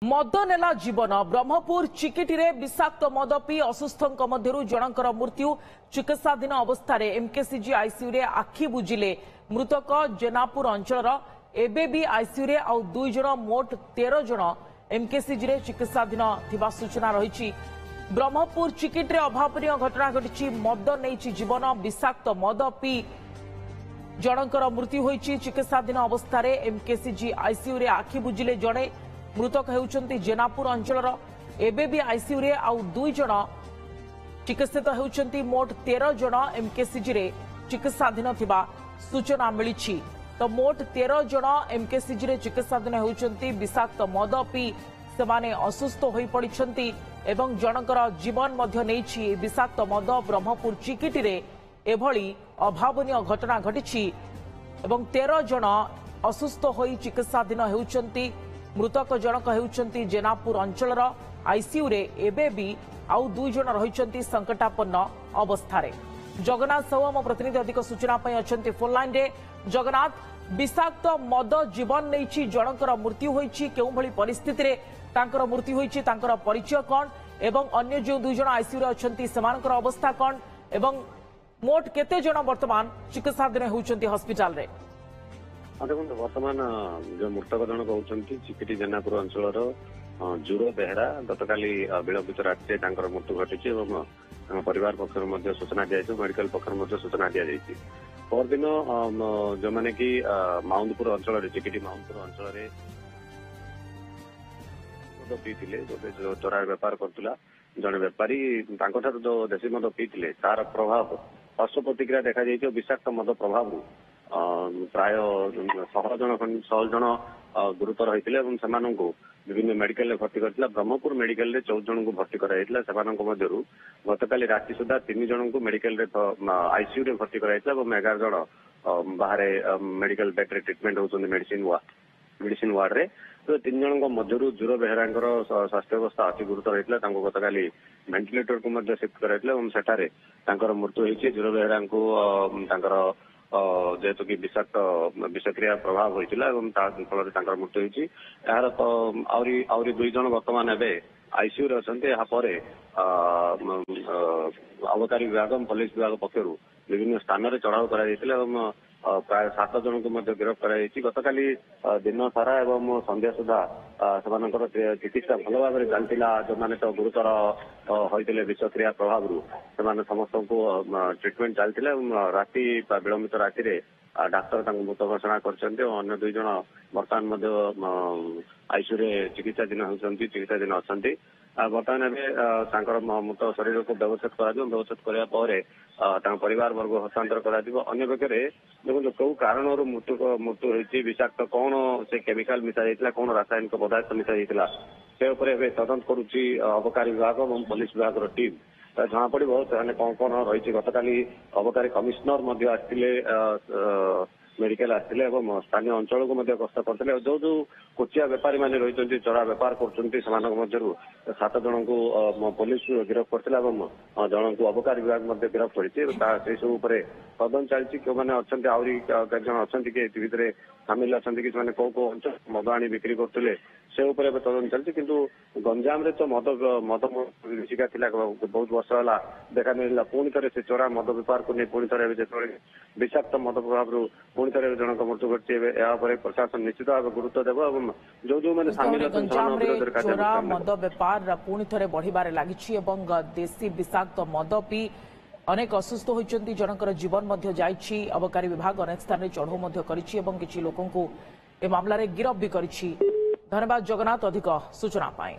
मद नेला जीवन ब्रह्मपुर चिकिटी रे विषाक्त मद पी असुस्थों मध्यरु जनकर मृत्यु चिकित्साधीन अवस्था एमकेसीजी आईसीयू रे आखि बुझिले मृतक जेनापुर अंचल एबे भी आईसीयू रे आउ 2 जन मोट 13 जन एमकेसीजी रे चिकित्साधीन थिबा सूचना रही। ब्रह्मपुर चिकिटी रे अभावनीय घटना घटी मद नहीं जीवन विषाक्त मद पी जनकर मृत्यु होईची चिकित्साधीन अवस्था एमकेसीजी आईसीयू रे आखि बुझिले जड़े मृतक होउचंती जेनापुर अंचल एबे भी आईसीयू रे आउ 2 जन चिकित्सित होउचंती मोट 13 जन एमकेसीजी रे चिकित्साधीन थिबा सूचना मिली। तो मोट 13 जन एमकेसीजी रे चिकित्साधीन होउचंती विषाक्त मद पी सेमाने असुस्थ होई पड़िछंती एवं जनकर जीवन मध्य नेछि विषाक्त मद ब्रह्मपुर चिकिटी रे एभली अभावनीय घटना घटिछि एवं 13 जन असुस्थ होई चिकित्साधीन होउचंती। मृतक जनक होउचंती जेनापुर अंचल आईसीयू रे एबे भी आउ 2 जन रहिचंती संकटापन्न अवस्था रे। जगन्नाथ साहू आम प्रतिनिधि अधिक सूचना पई अछंती फोन लाइन रे। जगन्नाथ, विषाक्त मद जीवन नेछि जनकर मृत्यु होईछि केउ भली परिस्थिति रे तांकर मृत्यु होईछि तांकर परिचय कोन एवं अन्य जो 2 जन आईसीयू रे अछंती सेमानकर अवस्था कोन एवं मोट केते जन वर्तमान चिकित्साधीन होउचंती हॉस्पिटल रे? देखो बर्तमान जो मृतक जनक होती चिकिटी जेनापुर अंचल जुरो बेहरा गतकाली विलंबित रात्रि मृत्यु घटी परिवार पक्ष सूचना दी मेडिकल पक्ष सूचना दी जाए। परदिन जो मैंने कि माउंटपुर अंचल चिकिटी माउंटपुर अंचल पीते जो चोरा बेपार करुला जड़े बेपारी जो देशी मद पीते तार प्रभाव पार्श्व प्रतिक्रिया देखा जाए विषाक्त मद प्रभाव प्राय 100 जन गुरुतर होते विभिन्न मेडिकल भर्ती कर ब्रह्मपुर मेडिकल 14 जन को भर्ती कर गतकाली राति सुधा 3 जन को मेडिकल आईसीयू रे भर्ती कर 11 जन बाहर मेडिकल बेड रे ट्रीटमेंट होती मेडिसिन वार्ड रे। तो 3 जन मध्यरु जुरो बेहरा स्वास्थ्य अवस्था अति गुरुतर होता गतकाली वेंटिलेटर को शिफ्ट कर मृत्यु होती। जुरो बेहरा को जेहेतु कि विषाक्त विषक्रिया प्रभाव होता फल मृत्यु होती। यार आउरी 2 जन बर्तमान आईसीयू रे अछंते अबकारी विभाग पुलिस विभाग पक्षर विभिन्न स्थान में चढ़ाऊ कर प्राय 7 जन को गिरफ्त कर गतकाली दिन सारा एवं संध्या सुधा से चिकित्सा भल भाव चलता जो मैंने तो गुरुतर होते विषक्रिया प्रभाव समस्त को ट्रिटमेंट चलता राति विलंबित राति डाक्तर मृत घोषणा कर 2 जन बर्तमान आईसीयू रे चिकित्साधीन होती चिकित्साधीन अच्छा बर्तमान मृत शरीर को व्यवस्थित कर परिवार वर्ग हस्तांतर कर देखो कौ कारण मृत्यु होती विषाक्त कौन से केमिकल मिसा जाता कौन रासायनिक पदार्थ मिसा जाता से तदंत करुच्ची अबकारी विभाग और पुलिस विभाग टीम जना पड़ो कौन कौन रही। गतकाली अबकारी कमिशनर आसते मेडिकल आसते स्थानीय अंचल को गस्त करते जो जो कोचिया बेपारी मैंने रही चोरा बेपार कर 7 जन को पुलिस गिरफ्त करते जन को अबकारी विभाग गिरफ्त कर सब तदन चलती क्यों मैंने अच्छा आहरी जन अच्छा सामिल अच्छा कि कौ कौ अंचल मद आनी बिक्री करते से तदन चलती किंतु गंजाम रे तो मद शिका बहुत वर्ष है देखा मिलला पुणी थे से चोरा मद बेपार को नहीं पुणी थे जो विषाक्त मद प्रभाव पुणी थे जनक मृत्यु घटी प्रशासन निश्चित भाव गुरुत्व देव जो जो मैंने सामिल चोरा मद बेपार पुणी थे बढ़िबार लगी देशी विषाक्त मद पी अनेक असुस्थ होती जनकर जीवन जाइछि। अबकारी विभाग अनेक स्थान में चढ़ऊ किसी लोकों को ए मामला रे गिरफ्त भी करिछि। धन्यवाद जगन्नाथ अधिक सूचना पाए।